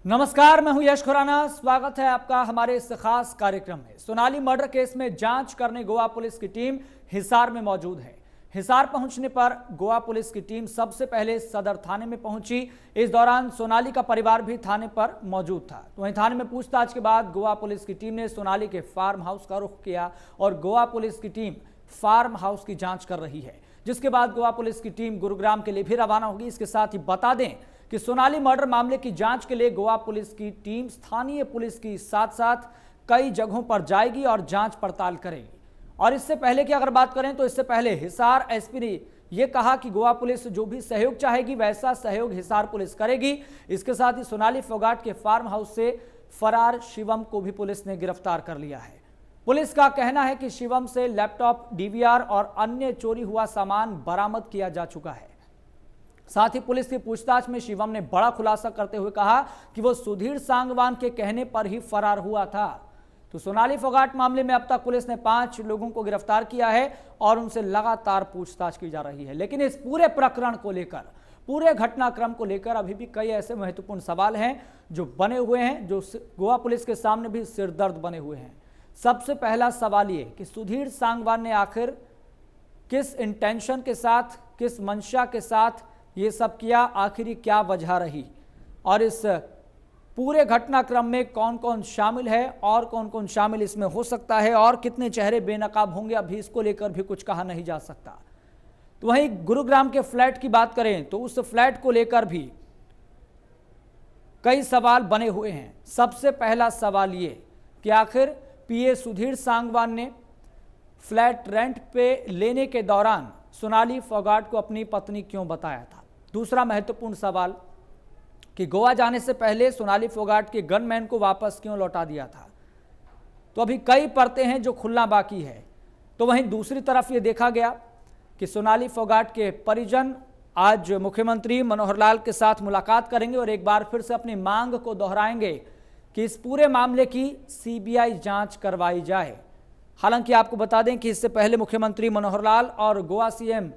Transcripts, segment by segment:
नमस्कार, मैं हूं यश खुराना। स्वागत है आपका हमारे इस खास कार्यक्रम में। सोनाली मर्डर केस में जांच करने गोवा पुलिस की टीम हिसार में मौजूद है। हिसार पहुंचने पर गोवा पुलिस की टीम सबसे पहले सदर थाने में पहुंची। इस दौरान सोनाली का परिवार भी थाने पर मौजूद था। तो वहीं थाने में पूछताछ के बाद गोवा पुलिस की टीम ने सोनाली के फार्म हाउस का रुख किया और गोवा पुलिस की टीम फार्म हाउस की जांच कर रही है, जिसके बाद गोवा पुलिस की टीम गुरुग्राम के लिए भी रवाना होगी। इसके साथ ही बता दें कि सोनाली मर्डर मामले की जांच के लिए गोवा पुलिस की टीम स्थानीय पुलिस की साथ साथ कई जगहों पर जाएगी और जांच पड़ताल करेगी। और इससे पहले की अगर बात करें तो इससे पहले हिसार एसपी ने यह कहा कि गोवा पुलिस जो भी सहयोग चाहेगी वैसा सहयोग हिसार पुलिस करेगी। इसके साथ ही सोनाली फोगाट के फार्म हाउस से फरार शिवम को भी पुलिस ने गिरफ्तार कर लिया है। पुलिस का कहना है कि शिवम से लैपटॉप, डीवीआर और अन्य चोरी हुआ सामान बरामद किया जा चुका है। साथ ही पुलिस की पूछताछ में शिवम ने बड़ा खुलासा करते हुए कहा कि वो सुधीर सांगवान के कहने पर ही फरार हुआ था। तो सोनाली फोगाट मामले में अब तक पुलिस ने 5 लोगों को गिरफ्तार किया है और उनसे लगातार पूछताछ की जा रही है। लेकिन इस पूरे प्रकरण को लेकर, पूरे घटनाक्रम को लेकर अभी भी कई ऐसे महत्वपूर्ण सवाल हैं जो बने हुए हैं, जो गोवा पुलिस के सामने भी सिरदर्द बने हुए हैं। सबसे पहला सवाल ये कि सुधीर सांगवान ने आखिर किस इंटेंशन के साथ, किस मंशा के साथ ये सब किया, आखिर क्या वजह रही, और इस पूरे घटनाक्रम में कौन कौन शामिल है और कौन कौन शामिल इसमें हो सकता है और कितने चेहरे बेनकाब होंगे, अभी इसको लेकर भी कुछ कहा नहीं जा सकता। तो वहीं गुरुग्राम के फ्लैट की बात करें तो उस फ्लैट को लेकर भी कई सवाल बने हुए हैं। सबसे पहला सवाल ये कि आखिर पीए सुधीर सांगवान ने फ्लैट रेंट पे लेने के दौरान सोनाली फोगाट को अपनी पत्नी क्यों बताया था। दूसरा महत्वपूर्ण सवाल कि गोवा जाने से पहले सोनाली फोगाट के गनमैन को वापस क्यों लौटा दिया था। तो अभी कई परतें हैं जो खुलना बाकी है। तो वहीं दूसरी तरफ ये देखा गया कि सोनाली फोगाट के परिजन आज मुख्यमंत्री मनोहर लाल के साथ मुलाकात करेंगे और एक बार फिर से अपनी मांग को दोहराएंगे कि इस पूरे मामले की सीबीआई जांच करवाई जाए। हालांकि आपको बता दें कि इससे पहले मुख्यमंत्री मनोहर लाल और गोवा सीएम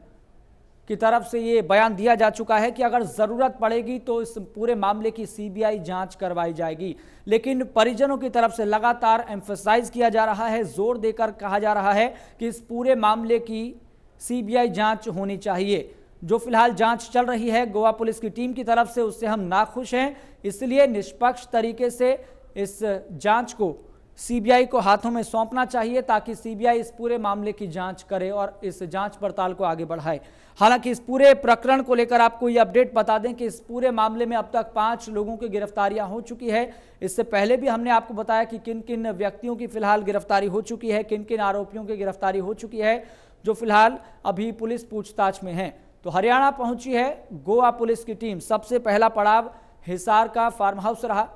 की तरफ से ये बयान दिया जा चुका है कि अगर जरूरत पड़ेगी तो इस पूरे मामले की सीबीआई जांच करवाई जाएगी। लेकिन परिजनों की तरफ से लगातार एम्फसाइज किया जा रहा है, जोर देकर कहा जा रहा है कि इस पूरे मामले की सीबीआई जांच होनी चाहिए। जो फिलहाल जांच चल रही है गोवा पुलिस की टीम की तरफ से, उससे हम नाखुश हैं। इसलिए निष्पक्ष तरीके से इस जांच को सीबीआई को हाथों में सौंपना चाहिए ताकि सीबीआई इस पूरे मामले की जांच करे और इस जांच पड़ताल को आगे बढ़ाए। हालांकि इस पूरे प्रकरण को लेकर आपको ये अपडेट बता दें कि इस पूरे मामले में अब तक 5 लोगों की गिरफ्तारियां हो चुकी है। इससे पहले भी हमने आपको बताया कि किन किन व्यक्तियों की फिलहाल गिरफ्तारी हो चुकी है, किन किन आरोपियों की गिरफ्तारी हो चुकी है, जो फिलहाल अभी पुलिस पूछताछ में है। तो हरियाणा पहुंची है गोवा पुलिस की टीम। सबसे पहला पड़ाव हिसार का फार्म हाउस रहा,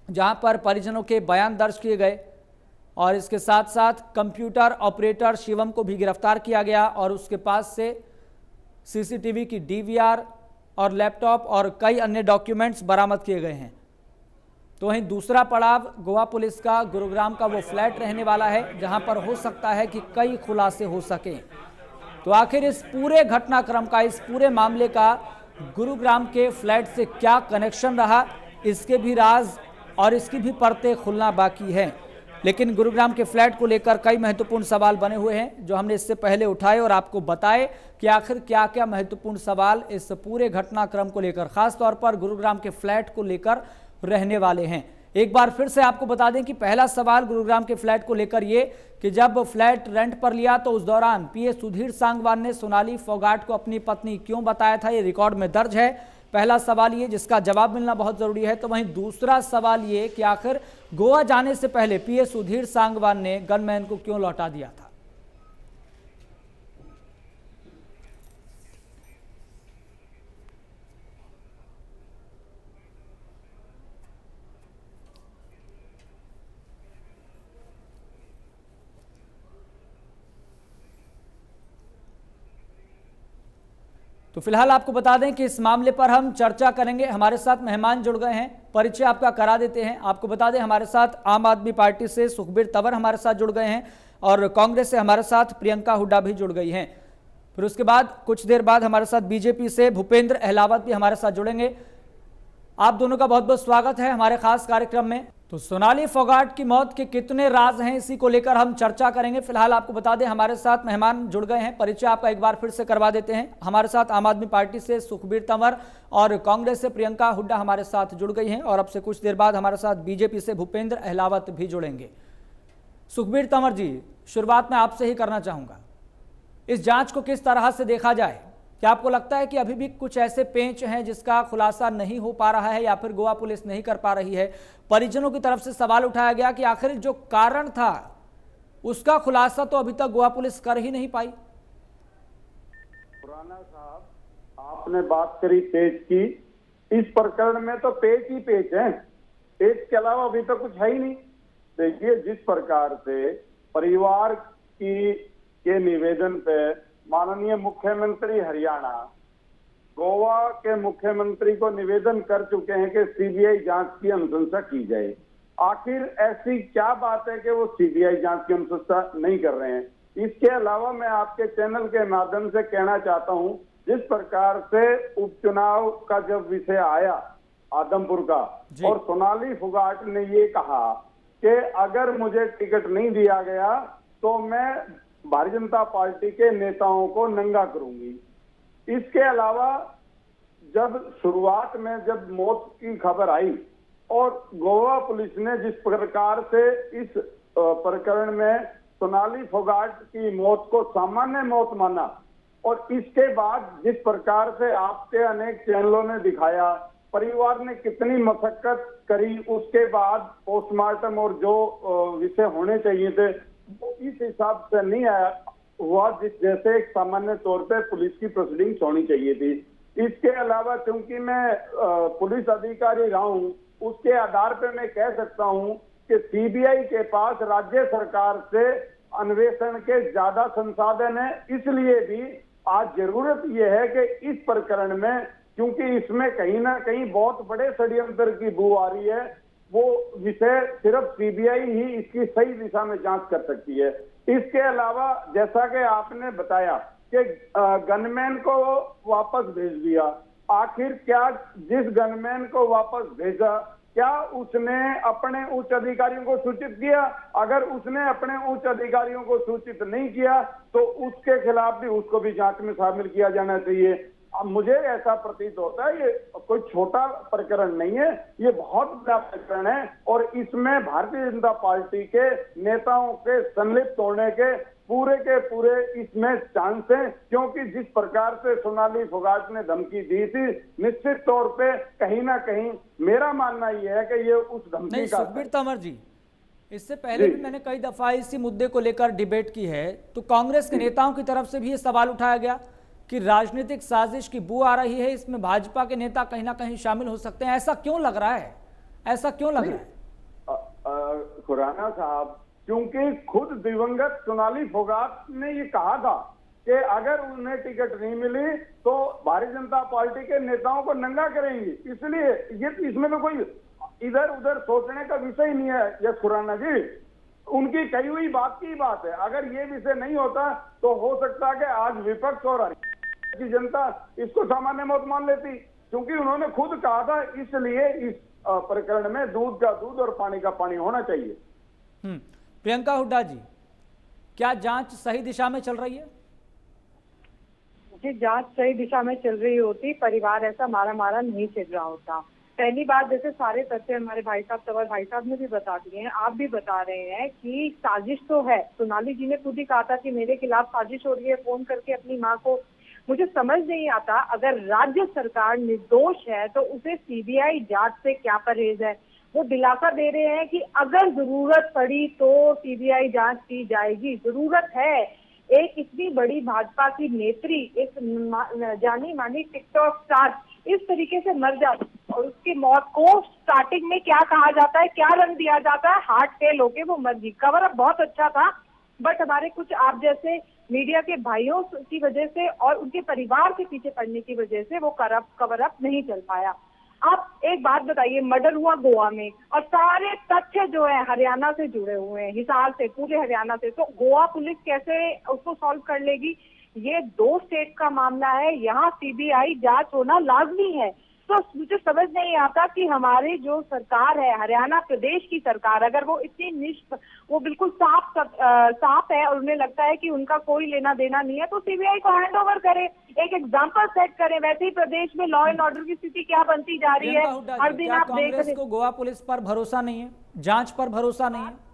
जहां पर परिजनों के बयान दर्ज किए गए और इसके साथ साथ कंप्यूटर ऑपरेटर शिवम को भी गिरफ्तार किया गया और उसके पास से सीसीटीवी की डीवीआर और लैपटॉप और कई अन्य डॉक्यूमेंट्स बरामद किए गए हैं। तो वहीं दूसरा पड़ाव गोवा पुलिस का गुरुग्राम का वो फ्लैट रहने वाला है, जहां पर हो सकता है कि कई खुलासे हो सकें। तो आखिर इस पूरे घटनाक्रम का, इस पूरे मामले का गुरुग्राम के फ्लैट से क्या कनेक्शन रहा, इसके भी राज और इसकी भी परतें खुलना बाकी है। लेकिन गुरुग्राम के फ्लैट को लेकर कई महत्वपूर्ण सवाल बने हुए हैं जो हमने इससे पहले उठाए और आपको बताए कि आखिर क्या क्या महत्वपूर्ण सवाल इस पूरे घटनाक्रम को लेकर, खासतौर पर गुरुग्राम के फ्लैट को लेकर रहने वाले हैं। एक बार फिर से आपको बता दें कि पहला सवाल गुरुग्राम के फ्लैट को लेकर ये कि जब फ्लैट रेंट पर लिया तो उस दौरान पीए सुधीर सांगवान ने सोनाली फोगाट को अपनी पत्नी क्यों बताया था, ये रिकॉर्ड में दर्ज है। पहला सवाल ये, जिसका जवाब मिलना बहुत जरूरी है। तो वहीं दूसरा सवाल ये कि आखिर गोवा जाने से पहले पीए सुधीर सांगवान ने गनमैन को क्यों लौटा दिया था। तो फिलहाल आपको बता दें कि इस मामले पर हम चर्चा करेंगे। हमारे साथ मेहमान जुड़ गए हैं, परिचय आपका करा देते हैं। आपको बता दें हमारे साथ आम आदमी पार्टी से सुखबीर तंवर हमारे साथ जुड़ गए हैं और कांग्रेस से हमारे साथ प्रियंका हुड्डा भी जुड़ गई हैं। फिर उसके बाद कुछ देर बाद हमारे साथ बीजेपी से भूपेंद्र अहलावत भी हमारे साथ जुड़ेंगे। आप दोनों का बहुत बहुत स्वागत है हमारे खास कार्यक्रम में। तो सोनाली फोगाट की मौत के कितने राज हैं, इसी को लेकर हम चर्चा करेंगे। फिलहाल आपको बता दें हमारे साथ मेहमान जुड़ गए हैं, परिचय आपका एक बार फिर से करवा देते हैं। हमारे साथ आम आदमी पार्टी से सुखबीर तंवर और कांग्रेस से प्रियंका हुड्डा हमारे साथ जुड़ गई हैं और अब से कुछ देर बाद हमारे साथ बीजेपी से भूपेंद्र अहलावत भी जुड़ेंगे। सुखबीर तंवर जी, शुरुआत में आपसे ही करना चाहूंगा, इस जांच को किस तरह से देखा जाए? क्या आपको लगता है कि अभी भी कुछ ऐसे पेंच हैं जिसका खुलासा नहीं हो पा रहा है या फिर गोवा पुलिस नहीं कर पा रही है? परिजनों की तरफ से सवाल उठाया गया कि आखिर जो कारण था उसका खुलासा तो अभी तक गोवा पुलिस कर ही नहीं पाई। खुराना साहब, आपने बात करी पेच की, इस प्रकरण में तो पेच ही पेच है, पेच के अलावा अभी तक कुछ है ही नहीं। देखिए, जिस प्रकार से परिवार के निवेदन पे माननीय मुख्यमंत्री हरियाणा गोवा के मुख्यमंत्री को निवेदन कर चुके हैं कि सीबीआई जांच की अनुशंसा की जाए। आखिर ऐसी क्या बात है कि वो सीबीआई जांच की अनुशंसा नहीं कर रहे हैं? इसके अलावा मैं आपके चैनल के माध्यम से कहना चाहता हूं, जिस प्रकार से उपचुनाव का जब विषय आया आदमपुर का और सोनाली फोगाट ने ये कहा कि अगर मुझे टिकट नहीं दिया गया तो मैं भारतीय जनता पार्टी के नेताओं को नंगा करूंगी। इसके अलावा जब शुरुआत में जब मौत की खबर आई और गोवा पुलिस ने जिस प्रकार से इस प्रकरण में सोनाली फोगाट की मौत को सामान्य मौत माना और इसके बाद जिस प्रकार से आपके अनेक चैनलों ने दिखाया परिवार ने कितनी मशक्कत करी, उसके बाद पोस्टमार्टम और जो विषय होने चाहिए थे इस हिसाब से नहीं आया हुआ जैसे एक सामान्य तौर पे पुलिस की प्रोसीडिंग्स होनी चाहिए थी। इसके अलावा क्योंकि मैं पुलिस अधिकारी रहा हूं, उसके आधार पे मैं कह सकता हूं कि सीबीआई के पास राज्य सरकार से अन्वेषण के ज्यादा संसाधन है। इसलिए भी आज जरूरत यह है कि इस प्रकरण में, क्योंकि इसमें कहीं ना कहीं बहुत बड़े षड्यंत्र की बू आ रही है, वो विषय सिर्फ सीबीआई ही इसकी सही दिशा में जांच कर सकती है। इसके अलावा जैसा कि आपने बताया कि गनमैन को वापस भेज दिया, आखिर क्या जिस गनमैन को वापस भेजा क्या उसने अपने उच्च अधिकारियों को सूचित किया? अगर उसने अपने उच्च अधिकारियों को सूचित नहीं किया तो उसके खिलाफ भी उसको भी जांच में शामिल किया जाना चाहिए। अब मुझे ऐसा प्रतीत होता है ये कोई छोटा प्रकरण नहीं है, ये बहुत बड़ा प्रकरण है और इसमें भारतीय जनता पार्टी के नेताओं के संलिप्त होने के पूरे इसमें चांस हैं, क्योंकि जिस प्रकार से सोनाली फोगाट ने धमकी दी थी, निश्चित तौर पे कहीं ना कहीं मेरा मानना यह है कि ये उस धमकी का। सुखबीर तंवर जी, इससे पहले भी मैंने कई दफा इसी मुद्दे को लेकर डिबेट की है, तो कांग्रेस के नेताओं की तरफ से भी ये सवाल उठाया गया कि राजनीतिक साजिश की बू आ रही है, इसमें भाजपा के नेता कहीं ना कहीं शामिल हो सकते हैं। ऐसा क्यों लग रहा है? ऐसा क्यों लग रहा है? खुराना साहब, क्योंकि खुद दिवंगत सोनाली फोगाट ने ये कहा था कि अगर उन्हें टिकट नहीं मिली तो भारतीय जनता पार्टी के नेताओं को नंगा करेंगी। इसलिए ये इसमें तो कोई इधर उधर सोचने का विषय ही नहीं है। यस खुराना जी, उनकी कही हुई बात की बात है। अगर ये विषय नहीं होता तो हो सकता है कि आज विपक्ष और की जनता इसको सामान्य मौत मान लेती, क्योंकि उन्होंने खुद कहा था। इसलिए इस प्रकरण में दूध का दूध और पानी का पानी होना चाहिए। प्रियंका हुड्डा जी, क्या जांच सही दिशा में चल रही है? जी, जांच सही दिशा में चल रही होती, परिवार ऐसा मारा नहीं चल रहा होता। पहली बात, जैसे सारे तथ्य हमारे भाई साहब तंवर भाई साहब ने भी बता दिए हैं, आप भी बता रहे हैं कि साजिश तो है। सोनाली जी ने खुद ही कहा था कि मेरे खिलाफ साजिश हो रही है, फोन करके अपनी माँ को। मुझे समझ नहीं आता, अगर राज्य सरकार निर्दोष है तो उसे सीबीआई जांच से क्या परहेज है? वो दिलासा दे रहे हैं कि अगर जरूरत पड़ी तो सीबीआई जांच की जाएगी। जरूरत है, एक इतनी बड़ी भाजपा की नेत्री, एक जानी मानी टिकटॉक स्टार इस तरीके से मर जाती और उसकी मौत को स्टार्टिंग में क्या कहा जाता है, क्या रंग दिया जाता है? हार्ट फेल होके वो मर गई। कवर अप बहुत अच्छा था, बट हमारे कुछ आप जैसे मीडिया के भाइयों की वजह से और उनके परिवार के पीछे पड़ने की वजह से वो कवर अप नहीं चल पाया। आप एक बात बताइए, मर्डर हुआ गोवा में और सारे तथ्य जो है हरियाणा से जुड़े हुए हैं, हिसार से, पूरे हरियाणा से, तो गोवा पुलिस कैसे उसको सॉल्व कर लेगी? ये 2 स्टेट का मामला है, यहाँ सीबीआई जांच होना लाजमी है। तो मुझे समझ नहीं आता कि हमारी जो सरकार है, हरियाणा प्रदेश की सरकार, अगर वो इतनी वो बिल्कुल साफ है और उन्हें लगता है कि उनका कोई लेना देना नहीं है, तो सीबीआई को हैंड ओवर करे, एक एग्जाम्पल सेट करें। वैसे ही प्रदेश में लॉ एंड ऑर्डर की स्थिति क्या बनती जा रही है, हर दिन आप देख रहे हैं। को गोवा पुलिस पर भरोसा नहीं है, जांच पर भरोसा नहीं है?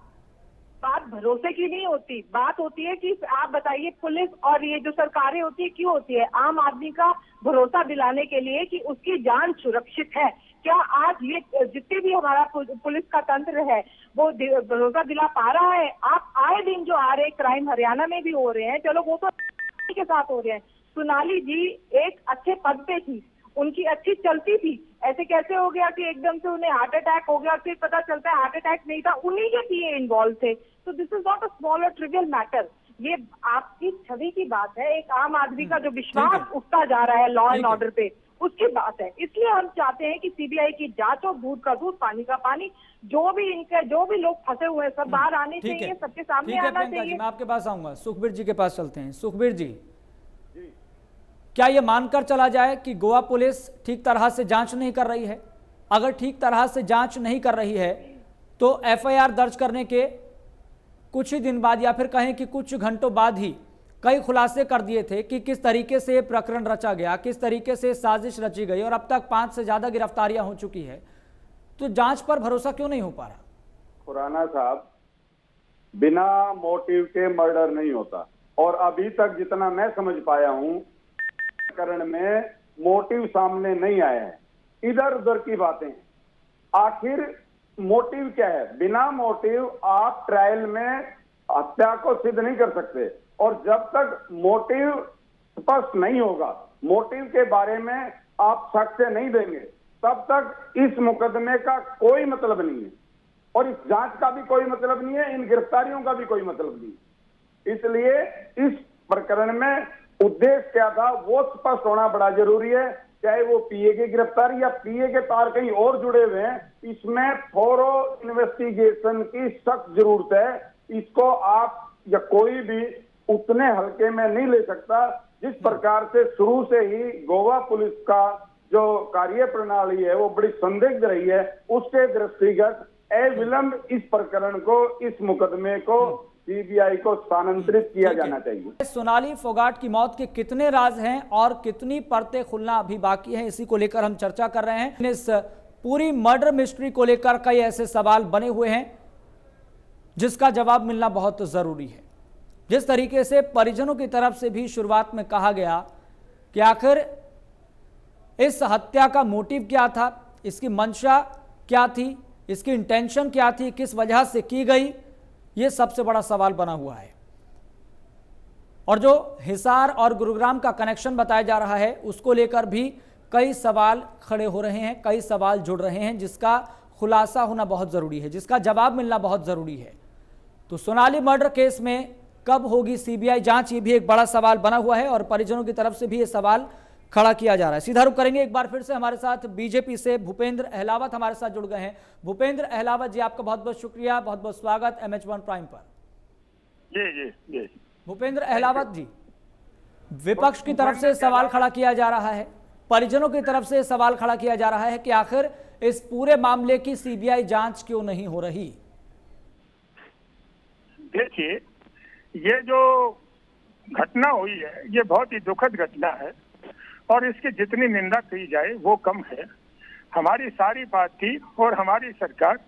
बात भरोसे की नहीं होती, बात होती है कि आप बताइए पुलिस और ये जो सरकारें होती है क्यों होती है? आम आदमी का भरोसा दिलाने के लिए कि उसकी जान सुरक्षित है। क्या आज ये जितने भी हमारा पुलिस का तंत्र है वो भरोसा दिला पा रहा है? आप आए दिन जो आ रहे क्राइम हरियाणा में भी हो रहे हैं, चलो वो तो के साथ हो रहे हैं। सोनाली जी एक अच्छे पद पे थी, उनकी अच्छी चलती थी, ऐसे कैसे हो गया कि एकदम से उन्हें हार्ट अटैक हो गया? फिर पता चलता है हार्ट अटैक नहीं था, उन्हीं के पीए इन्वॉल्व थे। तो this is not a small और ट्रिवियल मैटर। ये आपकी छवि की बात है, एक आम आदमी का जो विश्वास उठता जा रहा है लॉ एंड ऑर्डर पे, उसकी बात है। इसलिए हम चाहते हैं कि सीबीआई की जांच हो, दूध का दूध पानी का पानी, जो भी लोग फंसे हुए हैं सब बाहर आने चाहिए, सबके सामने आना चाहिए। मैं आपके पास आऊंगा, सुखबीर जी के पास चलते हैं। सुखबीर जी, क्या यह मानकर चला जाए कि गोवा पुलिस ठीक तरह से जांच नहीं कर रही है? अगर ठीक तरह से जांच नहीं कर रही है तो एफआईआर दर्ज करने के कुछ ही दिन बाद या फिर कहें कि कुछ घंटों बाद ही कई खुलासे कर दिए थे कि किस तरीके से प्रकरण रचा गया, किस तरीके से साजिश रची गई, और अब तक 5 से ज्यादा गिरफ्तारियां हो चुकी है। तो जांच पर भरोसा क्यों नहीं हो पा रहा? खुराना साहब, बिना मोटिव के मर्डर नहीं होता, और अभी तक जितना मैं समझ पाया हूं प्रकरण में मोटिव सामने नहीं आया है, इधर उधर की बातें हैं। आखिर मोटिव क्या है? बिना मोटिव आप ट्रायल में हत्या को सिद्ध नहीं कर सकते, और जब तक मोटिव स्पष्ट नहीं होगा, मोटिव के बारे में आप साक्ष्य नहीं देंगे, तब तक इस मुकदमे का कोई मतलब नहीं है, और इस जांच का भी कोई मतलब नहीं है, इन गिरफ्तारियों का भी कोई मतलब नहीं है। इसलिए इस प्रकरण में उद्देश्य क्या था वो स्पष्ट होना बड़ा जरूरी है। चाहे वो पीए की गिरफ्तारी या पीए के तार कहीं और जुड़े हुए हैं, इसमें थोरो इन्वेस्टिगेशन की सख्त जरूरत है। इसको आप या कोई भी उतने हल्के में नहीं ले सकता। जिस प्रकार से शुरू से ही गोवा पुलिस का जो कार्य प्रणाली है वो बड़ी संदिग्ध रही है, उसके दृष्टिगत अविलंब इस प्रकरण को, इस मुकदमे को सीबीआई को स्थानांतरित किया जाना चाहिए। सोनाली फोगाट की मौत के कितने राज हैं और कितनी परतें खुलना अभी बाकी हैं, इसी को लेकर हम चर्चा कर रहे हैं। इस पूरी मर्डर मिस्ट्री को लेकर कई ऐसे सवाल बने हुए हैं जिसका जवाब मिलना बहुत जरूरी है। जिस तरीके से परिजनों की तरफ से भी शुरुआत में कहा गया कि आखिर इस हत्या का मोटिव क्या था, इसकी मंशा क्या थी, इसकी इंटेंशन क्या थी, किस वजह से की गई, यह सबसे बड़ा सवाल बना हुआ है। और जो हिसार और गुरुग्राम का कनेक्शन बताया जा रहा है उसको लेकर भी कई सवाल खड़े हो रहे हैं, कई सवाल जुड़ रहे हैं, जिसका खुलासा होना बहुत जरूरी है, जिसका जवाब मिलना बहुत जरूरी है। तो सोनाली मर्डर केस में कब होगी सीबीआई जांच, ये भी एक बड़ा सवाल बना हुआ है और परिजनों की तरफ से भी ये सवाल खड़ा किया जा रहा है। सीधा रुख करेंगे एक बार फिर से हमारे साथ बीजेपी से भूपेंद्र अहलावत हमारे साथ जुड़ गए हैं। भूपेंद्र अहलावत जी, आपका बहुत बहुत शुक्रिया, बहुत बहुत स्वागत MH1 प्राइम पर। जी। भूपेंद्र अहलावत जी, विपक्ष की तरफ से सवाल खड़ा किया जा रहा है, परिजनों की तरफ से सवाल खड़ा किया जा रहा है कि आखिर इस पूरे मामले की सीबीआई जांच क्यों नहीं हो रही? देखिए, ये जो घटना हुई है ये बहुत ही दुखद घटना है और इसकी जितनी निंदा की जाए वो कम है। हमारी सारी पार्टी और हमारी सरकार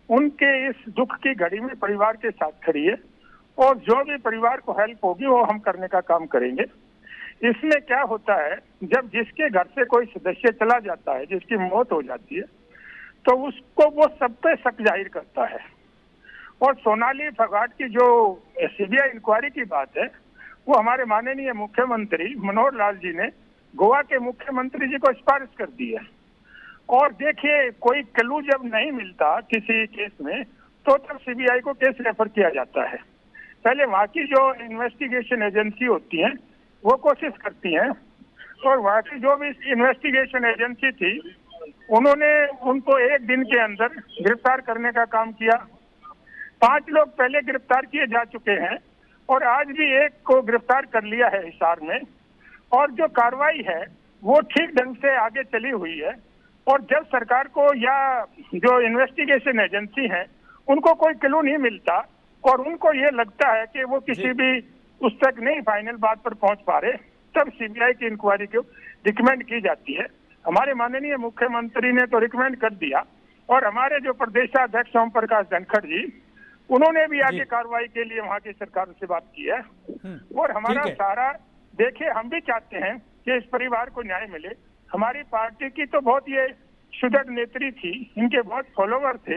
उनके इस दुख की घड़ी में परिवार के साथ खड़ी है और जो भी परिवार को हेल्प होगी वो हम करने का काम करेंगे। इसमें क्या होता है, जब जिसके घर से कोई सदस्य चला जाता है, जिसकी मौत हो जाती है, तो उसको वो सब पे शक जाहिर करता है। और सोनाली फोगाट की जो सीबीआई इंक्वायरी की बात है वो हमारे माननीय मुख्यमंत्री मनोहर लाल जी ने गोवा के मुख्यमंत्री जी को सिफारिश कर दी है। और देखिए, कोई क्लू जब नहीं मिलता किसी केस में तो तब सीबीआई को केस रेफर किया जाता है। पहले वहाँ की जो इन्वेस्टिगेशन एजेंसी होती हैं वो कोशिश करती हैं, और वहाँ की जो भी इन्वेस्टिगेशन एजेंसी थी उन्होंने उनको एक दिन के अंदर गिरफ्तार करने का काम किया। 5 लोग पहले गिरफ्तार किए जा चुके हैं और आज भी एक को गिरफ्तार कर लिया है हिसार में। और जो कार्रवाई है वो ठीक ढंग से आगे चली हुई है। और जब सरकार को या जो इन्वेस्टिगेशन एजेंसी है उनको कोई क्लू नहीं मिलता और उनको ये लगता है कि वो किसी भी उस तक नहीं फाइनल बात पर पहुंच पा रहे, तब सीबीआई की इंक्वायरी को रिकमेंड की जाती है। हमारे माननीय मुख्यमंत्री ने तो रिकमेंड कर दिया और हमारे जो प्रदेशाध्यक्ष ओम प्रकाश धनखड़ जी, उन्होंने भी आगे कार्रवाई के लिए वहां की सरकार से बात की है। और हमारा सारा देखिए, हम भी चाहते हैं कि इस परिवार को न्याय मिले। हमारी पार्टी की तो बहुत ये सुदृढ़ नेत्री थी, इनके बहुत फॉलोवर थे।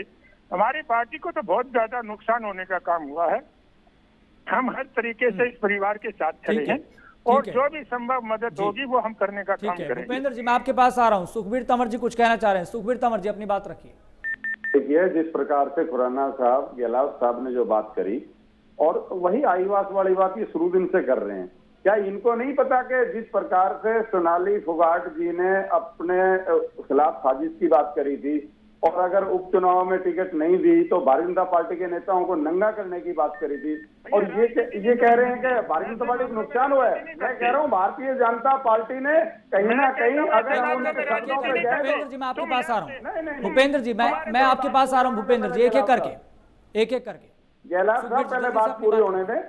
हमारी पार्टी को तो बहुत ज्यादा नुकसान होने का काम हुआ है। हम हर तरीके से इस परिवार के साथ खड़े हैं और जो भी संभव मदद होगी वो हम करने का काम करेंगे। भूपेंद्र जी, मैं आपके पास आ रहा हूँ। सुखबीर तंवर जी कुछ कहना चाह रहे हैं। सुखबीर तंवर जी, अपनी बात रखिए। देखिए, जिस प्रकार से खुराना साहब, गहलोत साहब ने जो बात करी और वही आईवास वाली बात ये शुरू दिन से कर रहे हैं। क्या इनको नहीं पता कि जिस प्रकार से सोनाली फोगाट जी ने अपने खिलाफ साजिश की बात करी थी और अगर उपचुनाव में टिकट नहीं दी तो भारतीय जनता पार्टी के नेताओं को नंगा करने की बात करी थी, और ये कह रहे हैं कि भारतीय जनता पार्टी को नुकसान हुआ है। मैं कह रहा हूँ भारतीय जनता पार्टी ने कहीं ना कहीं अगर भूपेंद्र जी, मैं आपके पास आ रहा हूँ। भूपेंद्र जी, मैं आपके पास आ रहा हूँ। भूपेंद्र जी, एक एक करके गहलोत साहब पहले बात पूरी होने दें।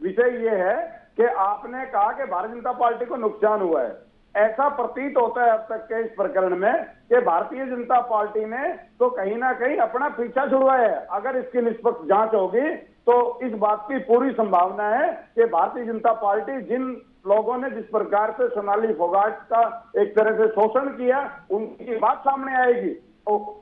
विषय ये है कि आपने कहा कि भारतीय जनता पार्टी को नुकसान हुआ है। ऐसा प्रतीत होता है अब तक के इस प्रकरण में कि भारतीय जनता पार्टी ने तो कहीं ना कहीं अपना पीछा छुड़वाया है। अगर इसकी निष्पक्ष जांच होगी तो इस बात की पूरी संभावना है कि भारतीय जनता पार्टी, जिन लोगों ने जिस प्रकार से सोनाली फोगाट का एक तरह से शोषण किया, उनकी बात सामने आएगी।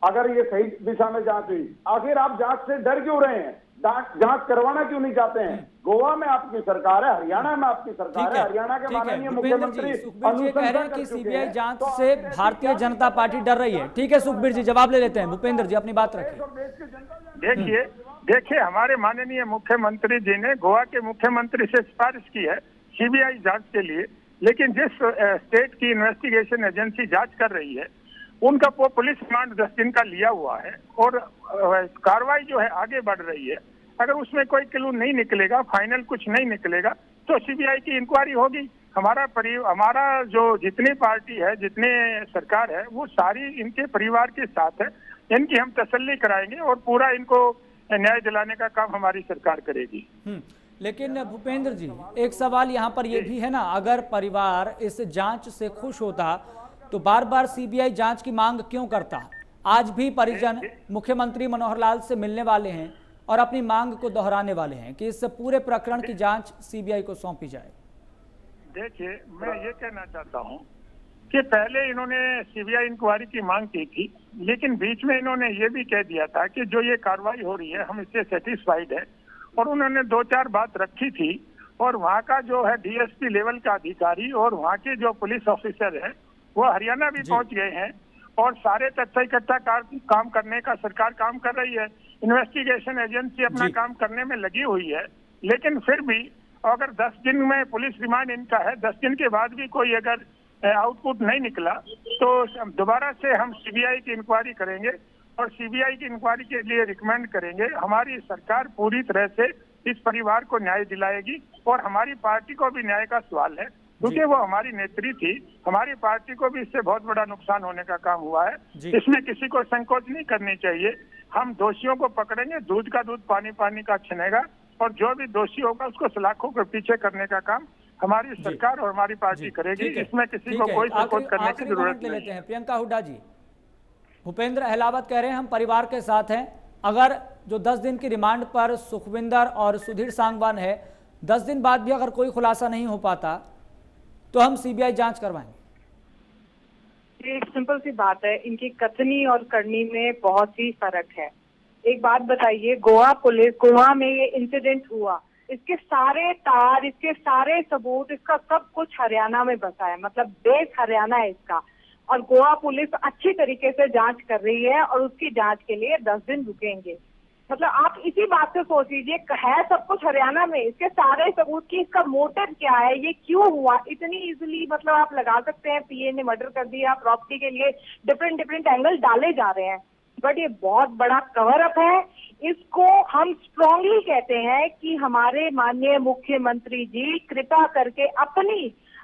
अगर ये सही दिशा में जांच हुई, आखिर आप जांच से डर क्यों रहे हैं? जांच करवाना क्यों नहीं चाहते हैं? गोवा में आपकी सरकार है, हरियाणा में आपकी सरकार है, हरियाणा के माननीय मुख्यमंत्री कह रहे हैं कि सीबीआई जांच से भारतीय जनता पार्टी डर रही है। ठीक है सुखबीर जी, जवाब ले लेते हैं। भूपेंद्र जी, अपनी बात रखिए। देखिए, हमारे माननीय मुख्यमंत्री जी ने गोवा के मुख्यमंत्री से सिफारिश की है सीबीआई जांच के लिए, लेकिन जिस स्टेट की इन्वेस्टिगेशन एजेंसी जांच कर रही है उनका वो पुलिस रिमांड 10 दिन का लिया हुआ है और कार्रवाई जो है आगे बढ़ रही है। अगर उसमें कोई क्लू नहीं निकलेगा, फाइनल कुछ नहीं निकलेगा, तो सीबीआई की इंक्वायरी होगी। हमारा जो जितनी पार्टी है, जितने सरकार है, वो सारी इनके परिवार के साथ है। इनकी हम तसल्ली कराएंगे और पूरा इनको न्याय दिलाने का काम हमारी सरकार करेगी। लेकिन भूपेंद्र जी, एक सवाल यहाँ पर यह भी है ना, अगर परिवार इस जांच से खुश होता तो बार बार सीबीआई जांच की मांग क्यों करता? आज भी परिजन मुख्यमंत्री मनोहर लाल से मिलने वाले हैं और अपनी मांग को दोहराने वाले हैं कि इस पूरे प्रकरण की जांच सीबीआई को सौंपी जाए। देखिए, मैं ये कहना चाहता हूं कि पहले इन्होंने सीबीआई इंक्वायरी की मांग की थी, लेकिन बीच में इन्होंने ये भी कह दिया था कि जो ये कार्रवाई हो रही है हम इससे सेटिस्फाइड है, और उन्होंने 2-4 बात रखी थी। और वहाँ का जो है डीएसपी लेवल का अधिकारी और वहाँ के जो पुलिस ऑफिसर है वो हरियाणा भी पहुंच गए हैं और सारे तथ्य इकट्ठा काम करने का सरकार काम कर रही है। इन्वेस्टिगेशन एजेंसी अपना काम करने में लगी हुई है, लेकिन फिर भी अगर 10 दिन में पुलिस रिमांड इनका है, 10 दिन के बाद भी कोई अगर आउटपुट नहीं निकला तो दोबारा से हम सीबीआई की इंक्वायरी करेंगे और सीबीआई की इंक्वायरी के लिए रिकमेंड करेंगे। हमारी सरकार पूरी तरह से इस परिवार को न्याय दिलाएगी और हमारी पार्टी को भी न्याय का सवाल है, क्योंकि वो हमारी नेत्री थी। हमारी पार्टी को भी इससे बहुत बड़ा नुकसान होने का काम हुआ है। इसमें किसी को संकोच नहीं करनी चाहिए। हम दोषियों को पकड़ेंगे, दूध का दूध पानी पानी का छिनेगा, और जो भी दोषी होगा उसको सलाखों के पीछे करने का काम हमारी सरकार और हमारी पार्टी करेगी। इसमें किसी को कोई संकोच करने की जरूरत नहीं है। प्रियंका हुड्डा जी, भूपेंद्र अहलावत कह रहे हैं हम परिवार के साथ हैं। अगर जो 10 दिन की रिमांड पर सुखविंदर और सुधीर सांगवान है, 10 दिन बाद भी अगर कोई खुलासा नहीं हो पाता तो हम सीबीआई जांच करवाएंगे। एक सिंपल सी बात है, इनकी कथनी और करनी में बहुत ही फर्क है। एक बात बताइए, गोवा में ये इंसिडेंट हुआ, इसके सारे तार, इसके सारे सबूत, इसका सब कुछ हरियाणा में बसा है, मतलब बेस हरियाणा है इसका, और गोवा पुलिस अच्छी तरीके से जांच कर रही है और उसकी जांच के लिए 10 दिन रुकेंगे। मतलब आप इसी बात से सोच लीजिए, है सब कुछ हरियाणा में, इसके सारे सबूत की इसका मोटिव क्या है, ये क्यों हुआ, इतनी इजीली मतलब आप लगा सकते हैं पीए ने मर्डर कर दिया, प्रॉपर्टी के लिए डिफरेंट एंगल डाले जा रहे हैं, बट ये बहुत बड़ा कवर अप है। इसको हम स्ट्रांगली कहते हैं कि हमारे माननीय मुख्यमंत्री जी कृपा करके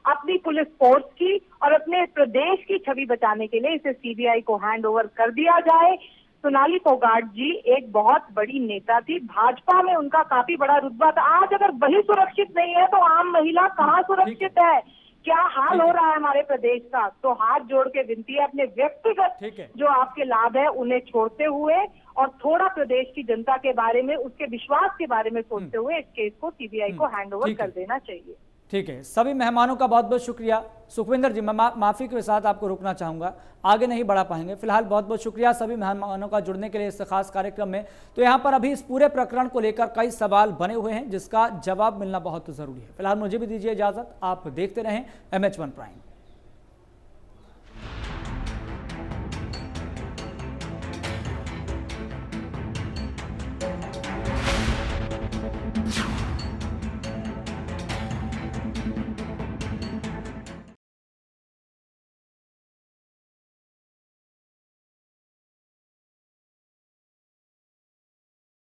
अपनी पुलिस फोर्स की और अपने प्रदेश की छवि बचाने के लिए इसे सीबीआई को हैंड ओवर कर दिया जाए। सोनाली फोगाट जी एक बहुत बड़ी नेता थी, भाजपा में उनका काफी बड़ा रुतबा था। आज अगर वही सुरक्षित नहीं है तो आम महिला कहाँ सुरक्षित है? क्या हाल हो रहा है हमारे प्रदेश का? तो हाथ जोड़ के विनती है, अपने व्यक्तिगत जो आपके लाभ है उन्हें छोड़ते हुए और थोड़ा प्रदेश की जनता के बारे में, उसके विश्वास के बारे में सोचते हुए इस केस को सीबीआई को हैंड ओवर कर देना चाहिए। ठीक है, सभी मेहमानों का बहुत बहुत शुक्रिया। सुखविंदर जी, मैं माफी के साथ आपको रोकना चाहूंगा, आगे नहीं बढ़ा पाएंगे। फिलहाल बहुत बहुत शुक्रिया सभी मेहमानों का जुड़ने के लिए इस खास कार्यक्रम में। तो यहाँ पर अभी इस पूरे प्रकरण को लेकर कई सवाल बने हुए हैं जिसका जवाब मिलना बहुत जरूरी है। फिलहाल मुझे भी दीजिए इजाजत, आप देखते रहें MH1 प्राइम।